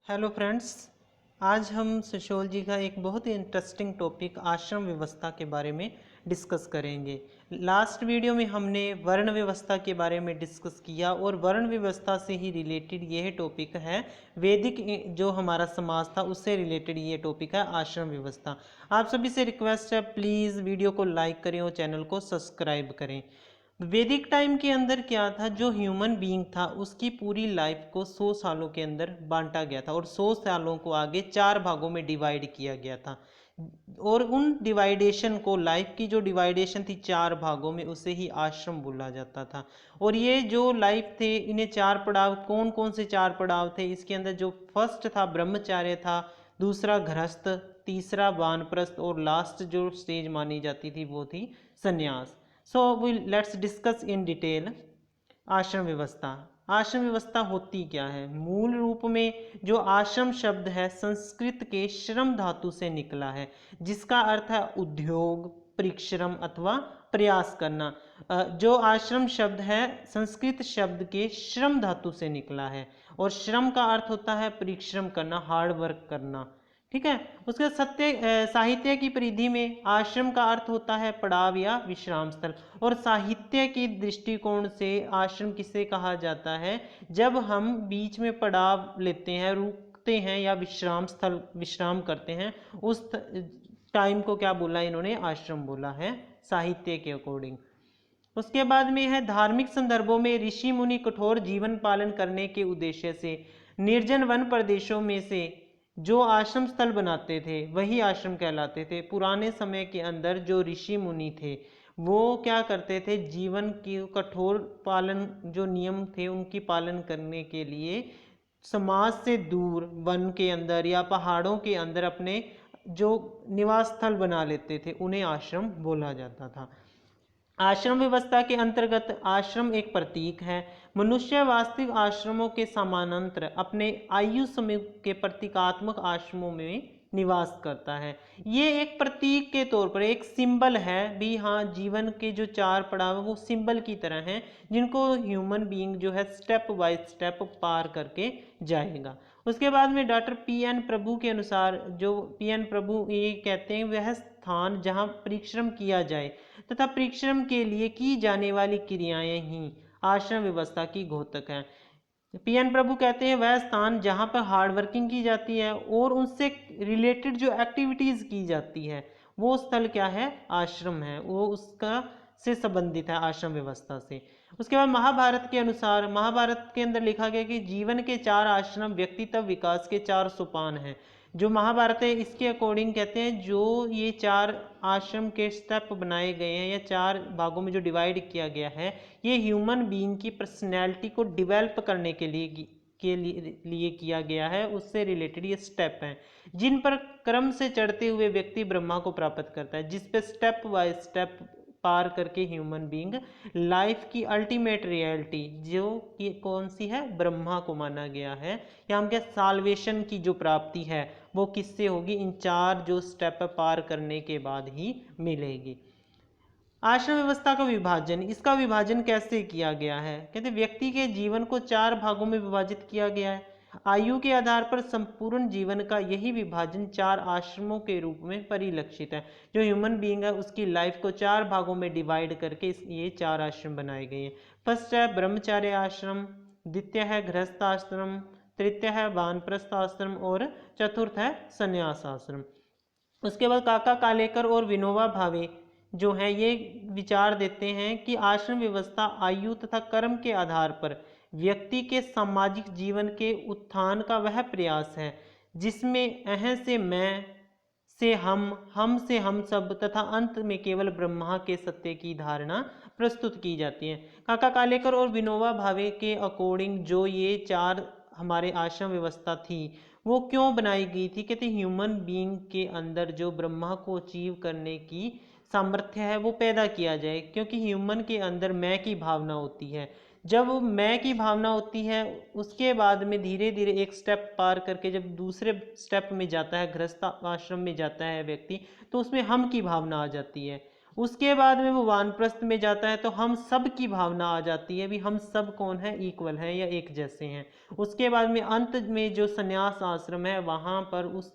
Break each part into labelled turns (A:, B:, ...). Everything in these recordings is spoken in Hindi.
A: हेलो फ्रेंड्स, आज हम सोशियोलॉजी का एक बहुत ही इंटरेस्टिंग टॉपिक आश्रम व्यवस्था के बारे में डिस्कस करेंगे। लास्ट वीडियो में हमने वर्ण व्यवस्था के बारे में डिस्कस किया और वर्ण व्यवस्था से ही रिलेटेड यह टॉपिक है। वैदिक जो हमारा समाज था उससे रिलेटेड ये टॉपिक है आश्रम व्यवस्था। आप सभी से रिक्वेस्ट है, प्लीज़ वीडियो को लाइक करें और चैनल को सब्सक्राइब करें। वैदिक टाइम के अंदर क्या था, जो ह्यूमन बीइंग था उसकी पूरी लाइफ को 100 सालों के अंदर बांटा गया था और 100 सालों को आगे 4 भागों में डिवाइड किया गया था। और उन डिवाइडेशन को, लाइफ की जो डिवाइडेशन थी 4 भागों में, उसे ही आश्रम बोला जाता था। और ये जो लाइफ थे, इन्हें 4 पड़ाव, कौन कौन से 4 पड़ाव थे इसके अंदर, जो फर्स्ट था ब्रह्मचार्य था, दूसरा गृहस्थ, तीसरा वानप्रस्थ और लास्ट जो स्टेज मानी जाती थी वो थी संन्यास। So let's discuss in detail आश्रम व्यवस्था। आश्रम व्यवस्था होती क्या है? मूल रूप में जो आश्रम शब्द है संस्कृत के श्रम धातु से निकला है, जिसका अर्थ है उद्योग, परिश्रम अथवा प्रयास करना। जो आश्रम शब्द है संस्कृत शब्द के श्रम धातु से निकला है और श्रम का अर्थ होता है परिश्रम करना, हार्ड वर्क करना। ठीक है। उसके साहित्य की परिधि में आश्रम का अर्थ होता है पड़ाव या विश्राम स्थल। और साहित्य के दृष्टिकोण से आश्रम किसे कहा जाता है? जब हम बीच में पड़ाव लेते हैं, रुकते हैं या विश्राम स्थल विश्राम करते हैं, उस टाइम को क्या बोला इन्होंने? आश्रम बोला है साहित्य के अकॉर्डिंग। उसके बाद में है धार्मिक संदर्भों में ऋषि मुनि कठोर जीवन पालन करने के उद्देश्य से निर्जन वन प्रदेशों में से जो आश्रम स्थल बनाते थे वही आश्रम कहलाते थे। पुराने समय के अंदर जो ऋषि मुनि थे वो क्या करते थे? जीवन की कठोर पालन, जो नियम थे उनकी पालन करने के लिए समाज से दूर वन के अंदर या पहाड़ों के अंदर अपने जो निवास स्थल बना लेते थे, उन्हें आश्रम बोला जाता था। आश्रम व्यवस्था के अंतर्गत आश्रम एक प्रतीक है। मनुष्य वास्तविक आश्रमों के समानांतर अपने आयु समूह के प्रतीकात्मक आश्रमों में निवास करता है। ये एक प्रतीक के तौर पर एक सिंबल है भी। हाँ, जीवन के जो 4 पड़ाव वो सिंबल की तरह हैं, जिनको ह्यूमन बीइंग जो है स्टेप बाय स्टेप पार करके जाएगा। उसके बाद में डॉक्टर पी.एन. प्रभु के अनुसार, जो पी.एन. प्रभु ये कहते हैं, वह स्थान जहाँ परिश्रम किया जाए तथा परिश्रम के लिए की जाने वाली क्रियाएं ही आश्रम व्यवस्था की घोतक हैं। पी.एन. प्रभु कहते हैं वह स्थान जहाँ पर हार्ड वर्किंग की जाती है और उनसे रिलेटेड जो एक्टिविटीज की जाती है वो स्थल क्या है? आश्रम है। वो उसका से संबंधित है आश्रम व्यवस्था से। उसके बाद महाभारत के अनुसार, महाभारत के अंदर लिखा गया कि जीवन के 4 आश्रम व्यक्तित्व विकास के 4 सोपान हैं। जो महाभारत है इसके अकॉर्डिंग कहते हैं जो ये 4 आश्रम के स्टेप बनाए गए हैं या 4 भागों में जो डिवाइड किया गया है, ये ह्यूमन बीइंग की पर्सनैलिटी को डिवेल्प करने के लिए किया गया है। उससे रिलेटेड ये स्टेप हैं जिन पर क्रम से चढ़ते हुए व्यक्ति ब्रह्मा को प्राप्त करता है, जिस पे स्टेप बाय स्टेप पार करके ह्यूमन बीइंग लाइफ की अल्टीमेट रियलिटी जो कि कौन सी है? ब्रह्मा को माना गया है। या हम क्या साल्वेशन की जो प्राप्ति है वो किससे होगी? इन 4 जो स्टेप पार करने के बाद ही मिलेगी। आश्रम व्यवस्था का विभाजन, इसका विभाजन कैसे किया गया है? कहते व्यक्ति के जीवन को 4 भागों में विभाजित किया गया है। आयु के आधार पर संपूर्ण जीवन का यही विभाजन 4 आश्रमों के रूप में परिलक्षित है। जो ह्यूमन बीइंग है उसकी लाइफ को 4 भागों में डिवाइड करके ये 4 आश्रम बनाए गए हैं। फर्स्ट है ब्रह्मचार्य आश्रम, द्वितीय है गृहस्थ आश्रम, तृतीय है वानप्रस्थ आश्रम और चतुर्थ है संन्यास आश्रम। उसके बाद काका कालेकर और विनोबा भावे जो है ये विचार देते हैं कि आश्रम व्यवस्था आयु तथा कर्म के आधार पर व्यक्ति के सामाजिक जीवन के उत्थान का वह प्रयास है जिसमें अह से मैं, से हम से हम सब तथा अंत में केवल ब्रह्मा के सत्य की धारणा प्रस्तुत की जाती है। काका कालेकर और विनोबा भावे के अकॉर्डिंग जो ये 4 हमारे आश्रम व्यवस्था थी वो क्यों बनाई गई थी? कहते ह्यूमन बीइंग के अंदर जो ब्रह्मा को अचीव करने की सामर्थ्य है वो पैदा किया जाए, क्योंकि ह्यूमन के अंदर मैं की भावना होती है। जब मैं की भावना होती है उसके बाद में धीरे धीरे एक स्टेप पार करके जब दूसरे स्टेप में जाता है, गृहस्थ आश्रम में जाता है व्यक्ति, तो उसमें हम की भावना आ जाती है उसके बाद में वो वानप्रस्थ में जाता है तो हम सब की भावना आ जाती है, भी हम सब कौन है, इक्वल हैं या एक जैसे हैं। उसके बाद में अंत में जो संन्यास आश्रम है, वहाँ पर उस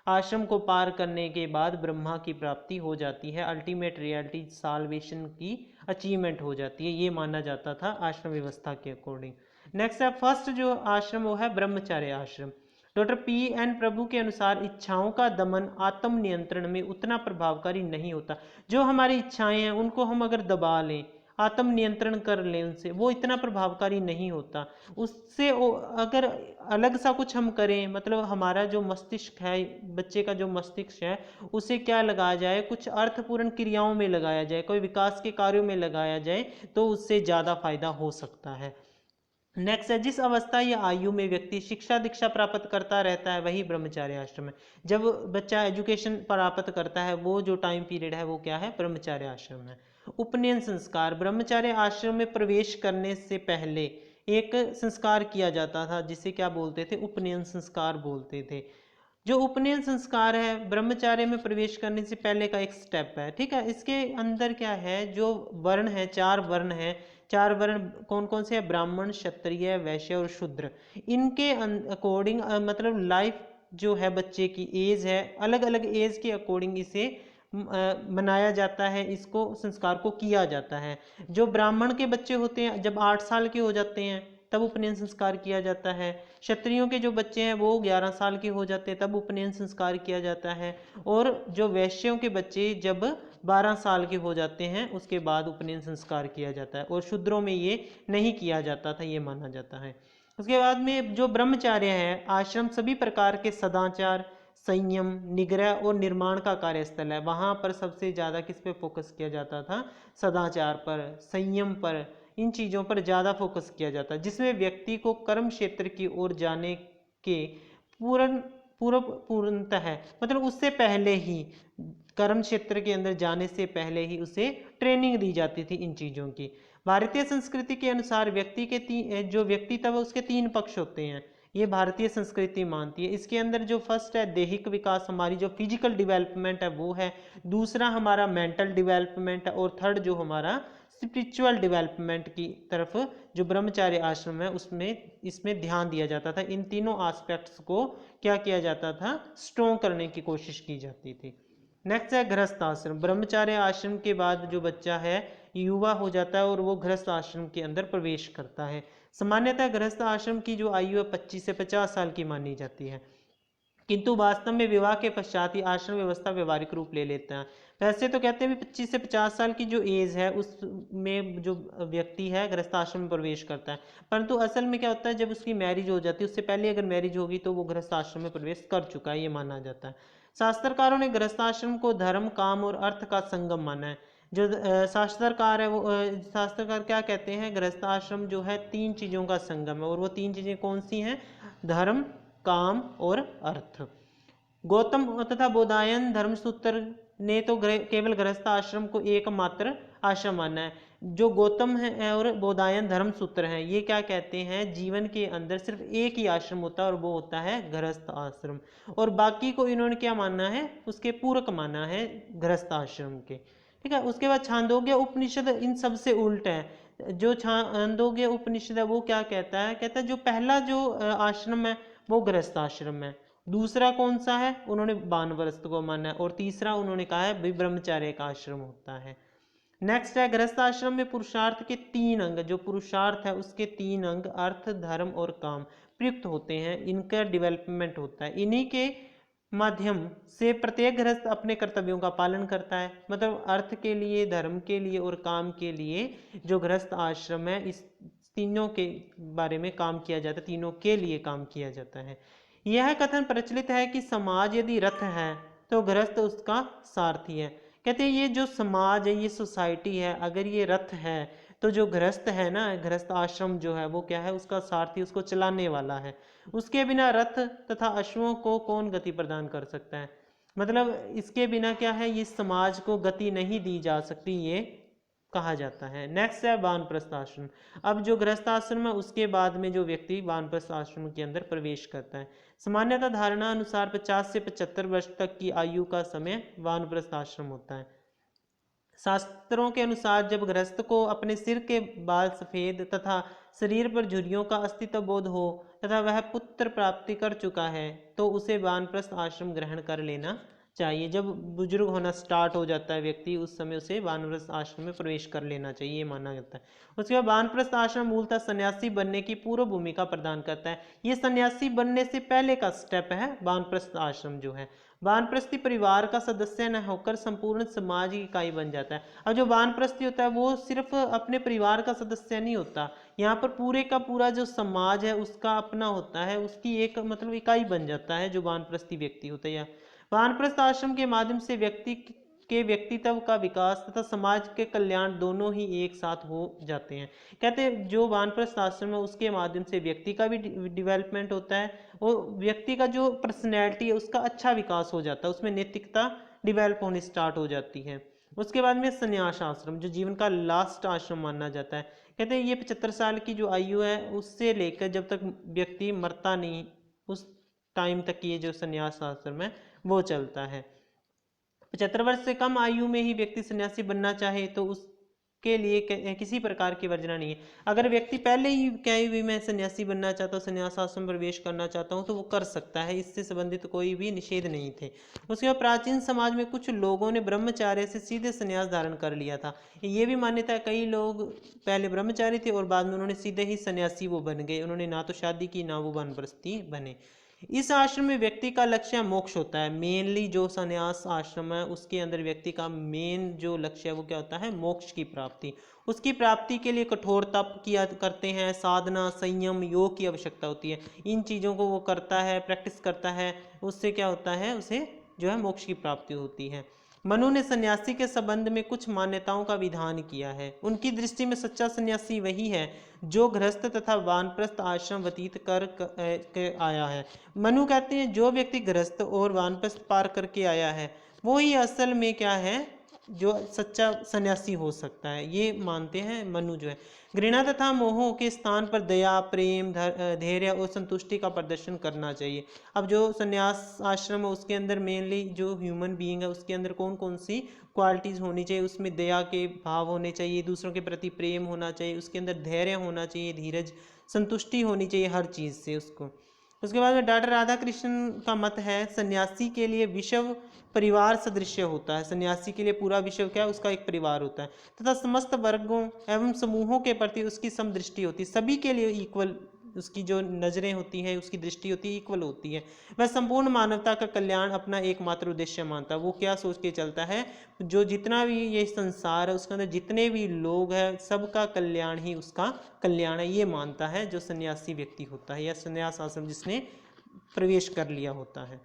A: आश्रम को पार करने के बाद ब्रह्मा की प्राप्ति हो जाती है, अल्टीमेट रियलिटी साल्वेशन की अचीवमेंट हो जाती है, ये माना जाता था आश्रम व्यवस्था के अकॉर्डिंग। नेक्स्ट है फर्स्ट जो आश्रम वो है ब्रह्मचर्य आश्रम। Doctor PN. प्रभु के अनुसार इच्छाओं का दमन आत्म नियंत्रण में उतना प्रभावकारी नहीं होता। जो हमारी इच्छाएं हैं उनको हम अगर दबा लें, आत्म नियंत्रण कर लें उनसे, वो इतना प्रभावकारी नहीं होता। उससे अगर अलग सा कुछ हम करें, मतलब हमारा जो मस्तिष्क है, बच्चे का जो मस्तिष्क है, उसे क्या लगाया जाए, कुछ अर्थपूर्ण क्रियाओं में लगाया जाए, कोई विकास के कार्यों में लगाया जाए, तो उससे ज़्यादा फायदा हो सकता है। नेक्स्ट है जिस अवस्था या आयु में व्यक्ति शिक्षा दीक्षा प्राप्त करता रहता है वही ब्रह्मचर्य आश्रम है। जब बच्चा एजुकेशन प्राप्त करता है वो जो टाइम पीरियड है वो क्या है, ब्रह्मचर्य आश्रम है। उपनयन संस्कार, ब्रह्मचर्य आश्रम में प्रवेश करने से पहले एक संस्कार किया जाता था जिसे क्या बोलते थे, उपनयन संस्कार बोलते थे। जो उपनयन संस्कार है ब्रह्मचर्य में प्रवेश करने से पहले का एक स्टेप है, ठीक है। इसके अंदर क्या है, जो वर्ण है, चार वर्ण है, चार वर्ण कौन कौन से हैं, ब्राह्मण, क्षत्रिय, वैश्य और शूद्र। इनके अकॉर्डिंग मतलब लाइफ जो है बच्चे की एज है, अलग अलग एज के अकॉर्डिंग इसे मनाया जाता है, इसको संस्कार को किया जाता है। जो ब्राह्मण के बच्चे होते हैं जब 8 साल के हो जाते हैं तब उपनयन संस्कार किया जाता है। क्षत्रियों के जो बच्चे हैं वो 11 साल के हो जाते हैं तब उपनयन संस्कार किया जाता है। और जो वैश्यों के बच्चे जब 12 साल के हो जाते हैं उसके बाद उपनयन संस्कार किया जाता है, और शूद्रों में ये नहीं किया जाता था, ये माना जाता है। उसके बाद में जो ब्रह्मचर्य है आश्रम सभी प्रकार के सदाचार, संयम, निग्रह और निर्माण का कार्यस्थल है। वहाँ पर सबसे ज़्यादा किस पे फोकस किया जाता था, सदाचार पर, संयम पर, इन चीज़ों पर ज़्यादा फोकस किया जाता है, जिसमें व्यक्ति को कर्म क्षेत्र की ओर जाने के पूर्णतः है, मतलब उससे पहले ही कर्म क्षेत्र के अंदर जाने से पहले ही उसे ट्रेनिंग दी जाती थी इन चीज़ों की। भारतीय संस्कृति के अनुसार व्यक्ति के जो व्यक्ति तब उसके 3 पक्ष होते हैं, ये भारतीय संस्कृति मानती है। इसके अंदर जो फर्स्ट है दैहिक विकास, हमारी जो फिजिकल डेवलपमेंट है वो है, दूसरा हमारा मेंटल डेवलपमेंट है, और थर्ड जो हमारा स्पिरिचुअल डेवलपमेंट की तरफ जो ब्रह्मचर्य आश्रम है उसमें इसमें ध्यान दिया जाता था। इन तीनों एस्पेक्ट्स को क्या किया जाता था, स्ट्रॉन्ग करने की कोशिश की जाती थी। नेक्स्ट है गृहस्थ आश्रम। ब्रह्मचर्य आश्रम के बाद जो बच्चा है युवा हो जाता है और वो गृहस्थ आश्रम के अंदर प्रवेश करता है। सामान्यतः गृहस्थ आश्रम की जो आयु है 25 से 50 साल की मानी जाती है, किंतु वास्तव में विवाह के पश्चात ही आश्रम व्यवस्था व्यवहारिक रूप ले लेता है। वैसे तो कहते हैं भी 25 से 50 साल की जो एज है उसमें जो व्यक्ति है गृहस्थ आश्रम में प्रवेश करता है, परंतु असल में क्या होता है जब उसकी मैरिज हो जाती है उससे पहले अगर मैरिज होगी तो वो गृहस्थ आश्रम में प्रवेश कर चुका है, ये माना जाता है। शास्त्रकारों ने गृहस्थ आश्रम को धर्म, काम और अर्थ का संगम माना है। जो शास्त्रकार है वो शास्त्रकार क्या कहते हैं, गृहस्थ आश्रम जो है 3 चीज़ों का संगम है, और वो 3 चीज़ें कौन सी हैं, धर्म, काम और अर्थ। गौतम तथा बोधायन धर्मसूत्र ने तो केवल गृहस्थ आश्रम को एकमात्र आश्रम माना है। जो गौतम है और बोधायन धर्मसूत्र हैं ये क्या कहते हैं, जीवन के अंदर सिर्फ एक ही आश्रम होता है और वो होता है गृहस्थ आश्रम, और बाकी को इन्होंने क्या माना है, उसके पूरक माना है गृहस्थ आश्रम के, ठीक है। उसके बाद छांदोग्य उपनिषद इन सब से उल्ट है। जो छांदोग्य उपनिषद है वो क्या कहता है, कहता है जो पहला जो आश्रम है वो गृहस्थ आश्रम है, दूसरा कौन सा है, उन्होंने वानप्रस्थ को माना है, और तीसरा उन्होंने कहा है ब्रह्मचर्य का आश्रम होता है। नेक्स्ट है गृहस्थ आश्रम में पुरुषार्थ के 3 अंग, जो पुरुषार्थ है उसके 3 अंग अर्थ, धर्म और काम प्रयुक्त होते हैं, इनका डेवलपमेंट होता है। इन्हीं के माध्यम से प्रत्येक गृहस्थ अपने कर्तव्यों का पालन करता है, मतलब अर्थ के लिए, धर्म के लिए और काम के लिए जो गृहस्थ आश्रम है इस तीनों के बारे में काम किया जाता है, तीनों के लिए काम किया जाता है। यह कथन प्रचलित है कि समाज यदि रथ है तो गृहस्थ उसका सारथी है। कहते हैं ये जो समाज है, ये सोसाइटी है, अगर ये रथ है तो जो गृहस्थ है ना, गृहस्थ आश्रम जो है वो क्या है, उसका सारथी, उसको चलाने वाला है। उसके बिना रथ तथा अश्वों को कौन गति प्रदान कर सकता है, मतलब इसके बिना क्या है, ये समाज को गति नहीं दी जा सकती, ये कहा जाता है। नेक्स्ट है वानप्रस्थ आश्रम। अब जो गृहस्थ आश्रम है उसके बाद में जो व्यक्ति वानप्रस्थ आश्रम के अंदर प्रवेश करता है, सामान्यतः धारणा अनुसार 50 से 75 वर्ष तक की आयु का समय वानप्रस्थ आश्रम होता है। शास्त्रों के अनुसार जब गृहस्थ को अपने सिर के बाल सफेद तथा शरीर पर झुर्रियों का अस्तित्व बोध हो तथा वह पुत्र प्राप्ति कर चुका है तो उसे वानप्रस्थ आश्रम ग्रहण कर लेना चाहिए। जब बुजुर्ग होना स्टार्ट हो जाता है व्यक्ति, उस समय उसे वानप्रस्थ आश्रम में प्रवेश कर लेना चाहिए, ये माना जाता है। उसके बाद वानप्रस्थ आश्रम मूलतः सन्यासी बनने की पूर्व भूमिका प्रदान करता है। ये सन्यासी बनने से पहले का स्टेप है वानप्रस्थ आश्रम जो है। वानप्रस्थी परिवार का सदस्य न होकर संपूर्ण समाज की इकाई बन जाता है। अब जो वानप्रस्थी होता है वो सिर्फ अपने परिवार का सदस्य नहीं होता, यहाँ पर पूरे का पूरा जो समाज है उसका अपना होता है, उसकी एक मतलब इकाई बन जाता है जो वानप्रस्थी व्यक्ति होता है। वानप्रस्थ आश्रम के माध्यम से व्यक्ति के व्यक्तित्व का विकास तथा समाज के कल्याण दोनों ही एक साथ हो जाते हैं। कहते हैं जो वानप्रस्थ आश्रम है उसके माध्यम से व्यक्ति का भी डेवलपमेंट होता है और व्यक्ति का जो पर्सनैलिटी है उसका अच्छा विकास हो जाता है, उसमें नैतिकता डेवलप होनी स्टार्ट हो जाती है। उसके बाद में संन्यास आश्रम जो जीवन का लास्ट आश्रम माना जाता है। कहते हैं ये 75 साल की जो आयु है उससे लेकर जब तक व्यक्ति मरता नहीं उस टाइम तक ये जो संन्यास आश्रम है वो चलता है। 75 वर्ष से कम आयु में ही व्यक्ति सन्यासी बनना चाहे तो उसके लिए किसी प्रकार की वर्जना नहीं है। अगर व्यक्ति पहले ही कहे भी मैं सन्यासी बनना चाहता हूँ, संन्यास आश्रम प्रवेश करना चाहता हूँ, तो वो कर सकता है, इससे संबंधित कोई भी निषेध नहीं थे। उसके बाद प्राचीन समाज में कुछ लोगों ने ब्रह्मचार्य से सीधे संन्यास धारण कर लिया था। ये भी मान्यता है कई लोग पहले ब्रह्मचारी थे और बाद में उन्होंने सीधे ही सन्यासी वो बन गए, उन्होंने ना तो शादी की ना वो वानप्रस्थी बने। इस आश्रम में व्यक्ति का लक्ष्य मोक्ष होता है। मेनली जो संन्यास आश्रम है उसके अंदर व्यक्ति का मेन जो लक्ष्य है वो क्या होता है, मोक्ष की प्राप्ति। उसकी प्राप्ति के लिए कठोर तप किया करते हैं, साधना, संयम, योग की आवश्यकता होती है। इन चीज़ों को वो करता है, प्रैक्टिस करता है, उससे क्या होता है, उसे जो है मोक्ष की प्राप्ति होती है। मनु ने सन्यासी के संबंध में कुछ मान्यताओं का विधान किया है। उनकी दृष्टि में सच्चा सन्यासी वही है जो गृहस्थ तथा वानप्रस्थ आश्रम व्यतीत कर आया है। मनु कहते हैं जो व्यक्ति गृहस्थ और वानप्रस्थ पार करके आया है वो ही असल में क्या है, जो सच्चा सन्यासी हो सकता है, ये मानते हैं मनु जो है। घृणा तथा मोहों के स्थान पर दया, प्रेम, धैर्य और संतुष्टि का प्रदर्शन करना चाहिए। अब जो संन्यास आश्रम है उसके अंदर मेनली जो ह्यूमन बीइंग है उसके अंदर कौन कौन सी क्वालिटीज़ होनी चाहिए, उसमें दया के भाव होने चाहिए, दूसरों के प्रति प्रेम होना चाहिए, उसके अंदर धैर्य होना चाहिए, धीरज, संतुष्टि होनी चाहिए हर चीज़ से उसको। उसके बाद में डॉक्टर राधा कृष्ण का मत है सन्यासी के लिए विश्व परिवार सदृश होता है। सन्यासी के लिए पूरा विश्व क्या है, उसका एक परिवार होता है तथा समस्त वर्गों एवं समूहों के प्रति उसकी समदृष्टि होती है। सभी के लिए इक्वल उसकी जो नज़रें होती हैं, उसकी दृष्टि होती है, इक्वल होती है। वह संपूर्ण मानवता का कल्याण अपना एकमात्र उद्देश्य मानता है। वो क्या सोच के चलता है, जो जितना भी ये संसार है उसके अंदर जितने भी लोग हैं सबका कल्याण ही उसका कल्याण है, ये मानता है जो सन्यासी व्यक्ति होता है या सन्यास आश्रम जिसने प्रवेश कर लिया होता है।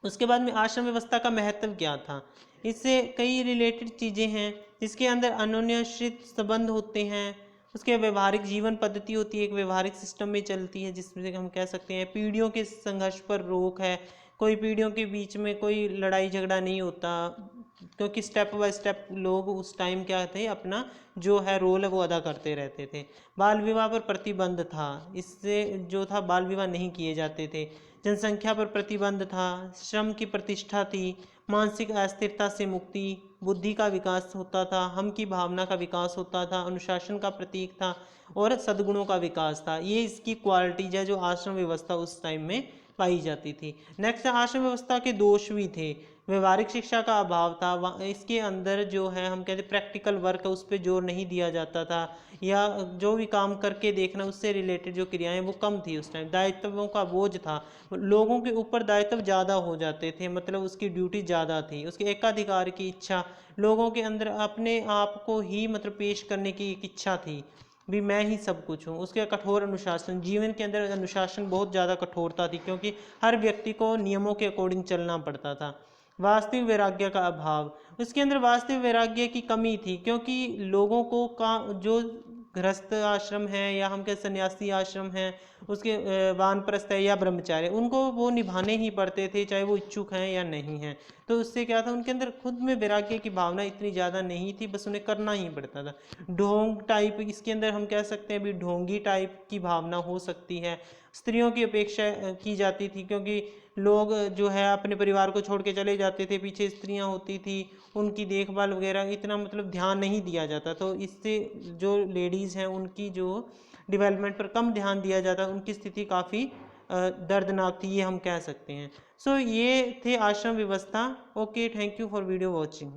A: उसके बाद में आश्रम व्यवस्था का महत्व क्या था, इससे कई रिलेटेड चीज़ें हैं जिसके अंदर अन्योन्याश्रित संबंध होते हैं। उसके व्यवहारिक जीवन पद्धति होती है, एक व्यवहारिक सिस्टम में चलती है जिसमें हम कह सकते हैं पीढ़ियों के संघर्ष पर रोक है, कोई पीढ़ियों के बीच में कोई लड़ाई झगड़ा नहीं होता, क्योंकि स्टेप बाय स्टेप लोग उस टाइम क्या थे अपना जो है रोल है वो अदा करते रहते थे। बाल विवाह पर प्रतिबंध था, इससे जो था बाल विवाह नहीं किए जाते थे। जनसंख्या पर प्रतिबंध था, श्रम की प्रतिष्ठा थी, मानसिक अस्थिरता से मुक्ति, बुद्धि का विकास होता था, हम की भावना का विकास होता था, अनुशासन का प्रतीक था और सद्गुणों का विकास था। ये इसकी क्वालिटीज है जो आश्रम व्यवस्था उस टाइम में पाई जाती थी। नेक्स्ट, आश्रम व्यवस्था के दोष भी थे। व्यवहारिक शिक्षा का अभाव था, इसके अंदर जो है हम कहते प्रैक्टिकल वर्क उस पर जोर नहीं दिया जाता था, या जो भी काम करके देखना उससे रिलेटेड जो क्रियाएं वो कम थी उस टाइम। दायित्वों का बोझ था, लोगों के ऊपर दायित्व ज़्यादा हो जाते थे, मतलब उसकी ड्यूटी ज़्यादा थी, उसके एकाधिकार की इच्छा, लोगों के अंदर अपने आप को ही मतलब पेश करने की एक इच्छा थी भी मैं ही सब कुछ हूँ। उसके कठोर अनुशासन, जीवन के अंदर अनुशासन बहुत ज़्यादा कठोरता थी क्योंकि हर व्यक्ति को नियमों के अकॉर्डिंग चलना पड़ता था। वास्तविक वैराग्य का अभाव, उसके अंदर वास्तविक वैराग्य की कमी थी क्योंकि लोगों को का जो गृहस्थ आश्रम है या हम कह सन्यासी आश्रम है उसके वानप्रस्थ है या ब्रह्मचार्य, उनको वो निभाने ही पड़ते थे, चाहे वो इच्छुक हैं या नहीं हैं। तो उससे क्या था, उनके अंदर खुद में वैराग्य की भावना इतनी ज़्यादा नहीं थी, बस उन्हें करना ही पड़ता था। ढोंग टाइप, इसके अंदर हम कह सकते हैं भी ढोंगी टाइप की भावना हो सकती है। स्त्रियों की अपेक्षा की जाती थी, क्योंकि लोग जो है अपने परिवार को छोड़ के चले जाते थे, पीछे स्त्रियां होती थी, उनकी देखभाल वगैरह इतना मतलब ध्यान नहीं दिया जाता। तो इससे जो लेडीज़ हैं उनकी जो डेवलपमेंट पर कम ध्यान दिया जाता, उनकी स्थिति काफ़ी दर्दनाक थी, ये हम कह सकते हैं। सो ये थे आश्रम व्यवस्था। Okay, thank you for video watching.